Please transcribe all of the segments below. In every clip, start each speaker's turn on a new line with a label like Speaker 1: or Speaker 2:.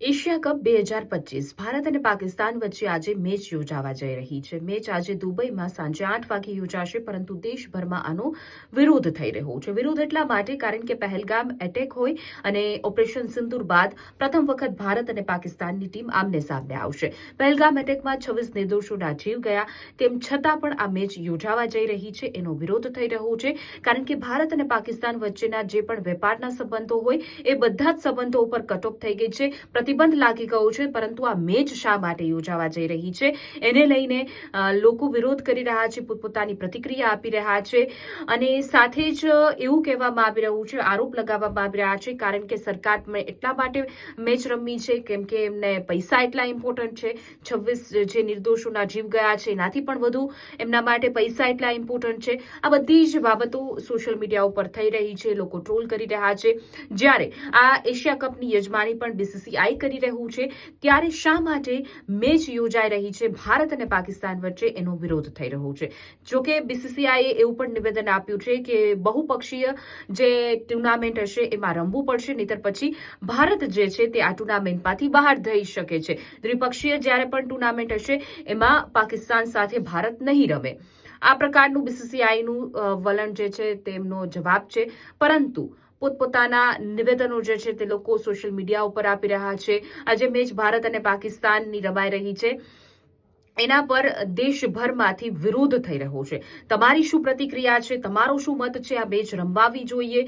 Speaker 1: Asia cup 2025 Bharat અને પાકિસ્તાન વચ્ચે આજે મેચ યોજાવા જઈ રહી છે. મેચ આજે દુબઈમાં સાંજે 8 વાગે યોજાશે, પરંતુ દેશભરમાં આનો વિરોધ થઈ રહ્યો છે. વિરોધ એટલા માટે કારણ કે પહેલગામ એટેક હોય અને ઓપરેશન સિંદૂર બાદ પ્રથમ વખત ભારત અને પાકિસ્તાનની ટીમ આમને સામને આવશે. પહેલગામ એટેકમાં 26 નિર્દોષોના જીવ ગયા, તેમ છતાં પણ આ મેચ યોજાવા જઈ રહી છે. એનો વિરોધ થઈ રહ્યો છે કારણ કે ભારત અને પાકિસ્તાન વચ્ચેના જે પણ વેપારના સંબંધો હોય એ બધા જ સંબંધો ઉપર કટઓફ થઈ ગઈ છે. પ્રતિબંધ લાગી ગયો છે, પરંતુ આ મેચ શા માટે યોજાવા જઈ રહી છે એને લઈને લોકો વિરોધ કરી રહ્યા છે, પોતપોતાની પ્રતિક્રિયા આપી રહ્યા છે અને સાથે જ એવું કહેવામાં આવી રહ્યું છે, આરોપ લગાવવામાં આવી રહ્યા છે કારણ કે સરકાર એટલા માટે મેચ રમવી છે કેમ કે એમને પૈસા એટલા ઇમ્પોર્ટન્ટ છે. 26 જે નિર્દોષોના જીવ ગયા છે એનાથી પણ વધુ એમના માટે પૈસા એટલા ઇમ્પોર્ટન્ટ છે. આ બધી જ બાબતો સોશિયલ મીડિયા ઉપર થઈ રહી છે, લોકો ટ્રોલ કરી રહ્યા છે. જ્યારે આ એશિયા કપની યજમાની પણ બીસીસીઆઈ કરી રહ્યું છે, ત્યારે શા માટે મેચ યોજાઈ રહી છે ભારત અને પાકિસ્તાન વચ્ચે એનો વિરોધ થઈ રહ્યો છે. જોકે બીસીસીઆઈએ એવું પણ નિવેદન આપ્યું છે કે બહુપક્ષીય જે ટુર્નામેન્ટ હશે એમાં રમવું પડશે, નહીતર પછી ભારત જે છે તે આ ટુર્નામેન્ટમાંથી બહાર થઈ શકે છે. દ્વિપક્ષીય જ્યારે પણ ટુર્નામેન્ટ હશે એમાં પાકિસ્તાન સાથે ભારત નહીં રમે. આ પ્રકારનું બીસીસીઆઈનું વલણ જે છે તેમનો જવાબ છે, પરંતુ પોતપોતાના નિવેદનો જે છે તે લોકો સોશિયલ મીડિયા ઉપર આપી રહ્યા છે. આજે મેચ ભારત અને પાકિસ્તાનની રમાઈ રહી છે, એના પર દેશભરમાંથી વિરોધ થઈ રહ્યો છે. તમારી શું પ્રતિક્રિયા છે, તમારો શું મત છે? આ મેચ રમવાવી જોઈએ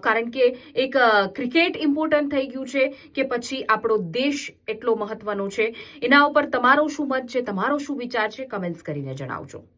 Speaker 1: કારણ કે એક ક્રિકેટ ઇમ્પોર્ટન્ટ થઈ ગયું છે કે પછી આપણો દેશ એટલો મહત્વનો છે? એના ઉપર તમારો શું મત છે, તમારો શું વિચાર છે? કમેન્ટ્સ કરીને જણાવજો.